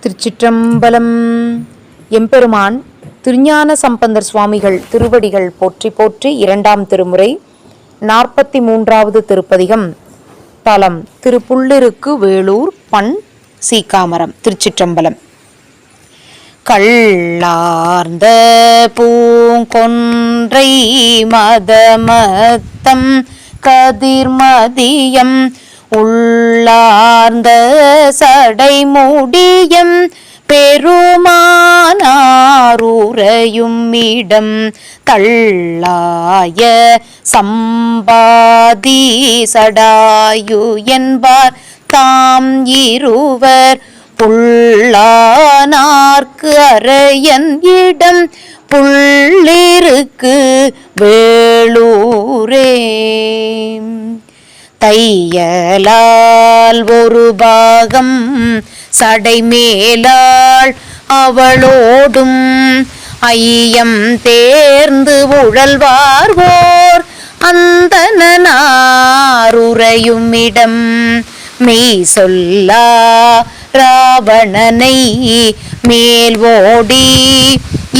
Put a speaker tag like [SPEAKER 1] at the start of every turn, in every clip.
[SPEAKER 1] திருச்சிற்றம்பலம். எம்பெருமான் திருஞான சம்பந்தர் சுவாமிகள் திருவடிகள் போற்றி போற்றி. இரண்டாம் திருமுறை 43வது திருப்பதிகம். தலம் திருப்புள்ளிருக்கு வேளூர், பண் சீக்காமரம். திருச்சிற்றம்பலம். கள்ளார்ந்த பூங்கொன்றை மதமத்தம் கதிர்மதியம் உள்ளார்ந்த சடைமுடியம் பெருமானாருரையும் இடம் தள்ளாய சம்பாதி சடாயு என்பார் தாம் இருவர் புல்லானார்க்கு அரையன் இடம் புள்ளிருக்கு வேளூரே. தையலால் ஒரு பாகம் சடைமேலாள் அவளோடும் ஐயம் தேர்ந்து உழல்வார்வோர் அந்தனாருரையும் இடம் மெய் சொல்லா ராவணனை மேல் ஓடி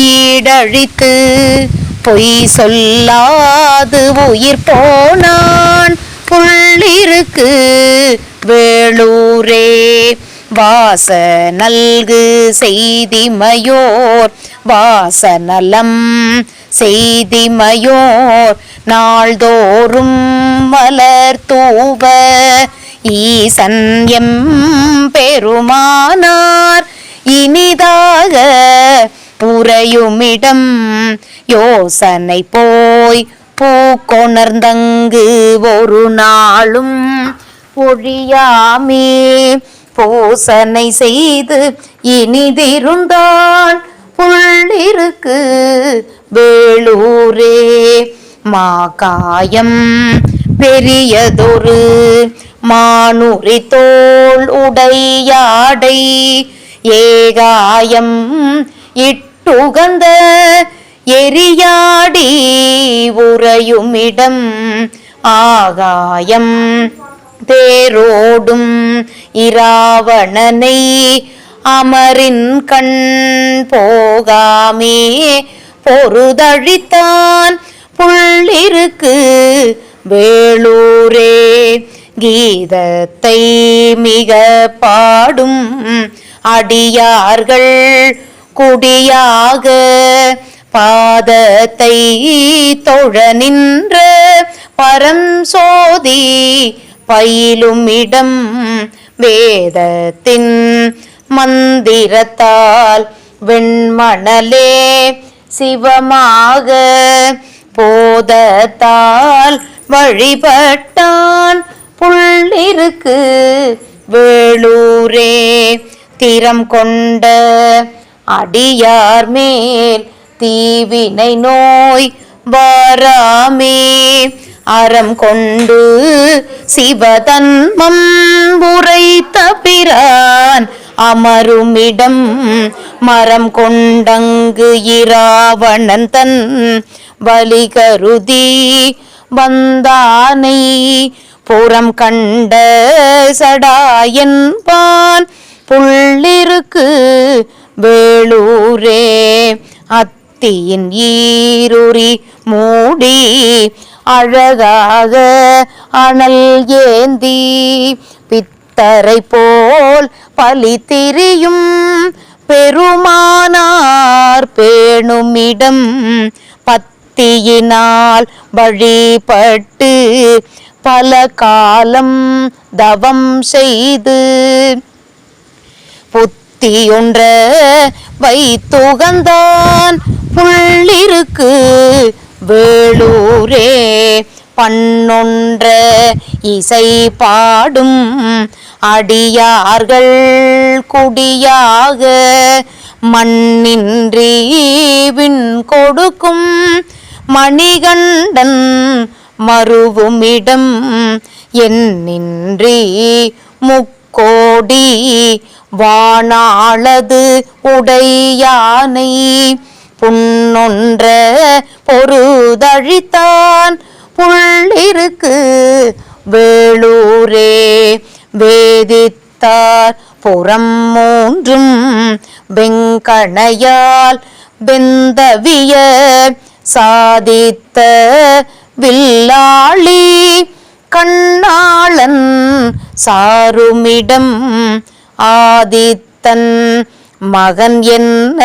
[SPEAKER 1] ஈடழித்து பொய் சொல்லாது உயிர் போனான் புள்ளிருக்கு வேளூரே. வாச நல்கு செய்திமையோர் வாசநலம் செய்திமையோர் நாள்தோறும் மலர் தூவ ஈசன் எம் பெருமானார் இனிதாக புரையுமிடம் யோசனை போய் பூக்கொணர்ந்தங்கு ஒரு நாளும் ஒழியாமே பூசனை செய்து இனிதிருந்தான் புள்ளிருக்கு வேளூரே. மாகாயம் பெரியதொரு மானுரி தோள் உடையாடை ஏகாயம் இட்டுகந்த எரியாடி உறையுமிடம் ஆகாயம் தேரோடும் இராவணனை அமரின் கண் போகாமே பொருதழித்தான் புள்ளிருக்கு வேளூரே. கீதத்தை மிக பாடும் அடியார்கள் குடியாக பாதத்தை தொழ நின்ற பரம் சோதி பயிலும் இடம் வேதத்தின் மந்திரத்தால் வெண்மணலே சிவமாக போதத்தால் வழிபட்டான் புள்ளிருக்கு வேளூரே. திறம் கொண்ட அடியார் மேல் தீவினை நோய் வாராமே அறம் கொண்டு சிவதன்மம் உரைத்த பிரான் அமருமிடம் மரம் கொண்டங்கு இராவணன் தன் வலி கருதி வந்தானை புறம் கண்ட சடாயன்பான் புள்ளிருக்கு வேளூரே. அத்தியின் ஈருரி மூடி அழகாக அனல் ஏந்தி பித்தரை போல் பலி திரியும் பெருமானார் பேணுமிடம் பத்தியினால் வழிபட்டு பல காலம் தவம் செய்து புத்தியொன்ற வைத்துகந்தான் புள்ளிருக்கு வேளூரே. பண்ணொன்ற இசை பாடும் அடியார்கள் குடியாக மண்ணின்றி விண் கொடுக்கும் மணிகண்டன் மருவுமிடம் என்னின்றி முக்கோடி வானாளது உடையானை புண்ணொன்ற பொருதழித்தான் புள்ளிருக்கு வேளூரே. வேதித்தார் புறம் மூன்றும் வெங்கணையால் வெந்தவிய சாதித்த வில்லாளி கண்ணாளன் சாருமிடம் ஆதித்தன் மகன் என்ன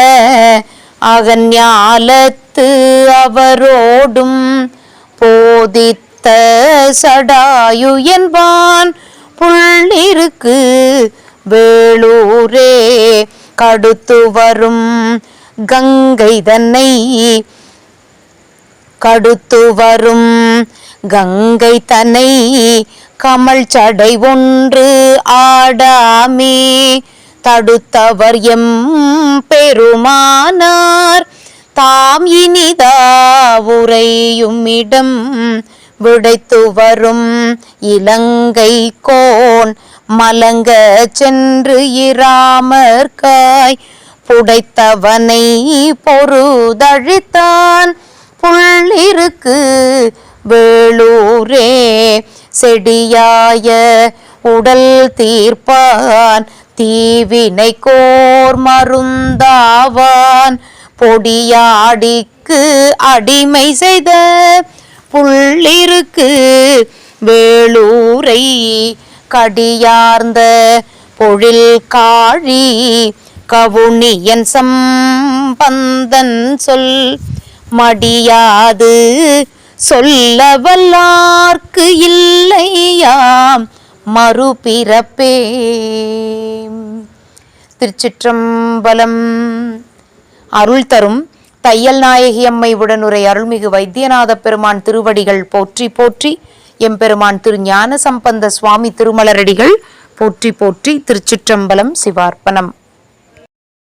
[SPEAKER 1] அகஞாலத்து அவரோடும் போதித்த சடாயு என்பான் புள்ளிருக்கு வேளூரே கடுத்து வரும் கங்கை தன்னை கமல் சடை ஒன்று ஆடாமே தடுத்தவர் எம் பெருமானார் தாம் இனிதா உரையும் இடம் விடைத்து வரும் இலங்கை கோன் மலங்க சென்று இராமர்காய் புடைத்தவனை பொருதழித்தான் புள்ளிருக்கு வேளூரே செடியாய உடல் தீர்ப்பான் தீவினை கோர் மருந்தாவான் பொடியாடிக்கு அடிமை செய்த புள்ளிருக்கு வேளூரை கடியார்ந்த பொழில் காழி கவுனியன் சம்பந்தன் சொல் மடியாது சொல்ல வல்லார்க்கு இல்லையாம் மறுபிறப்பே. திருச்சிற்றம்பலம். அருள் தரும் தையல் நாயகி அம்மை உடனுரை அருள்மிகு வைத்தியநாத பெருமான் திருவடிகள் போற்றி போற்றி. எம்பெருமான் திரு ஞான சம்பந்த சுவாமி திருமலரடிகள் போற்றி போற்றி. திருச்சிற்றம்பலம். சிவார்ப்பணம்.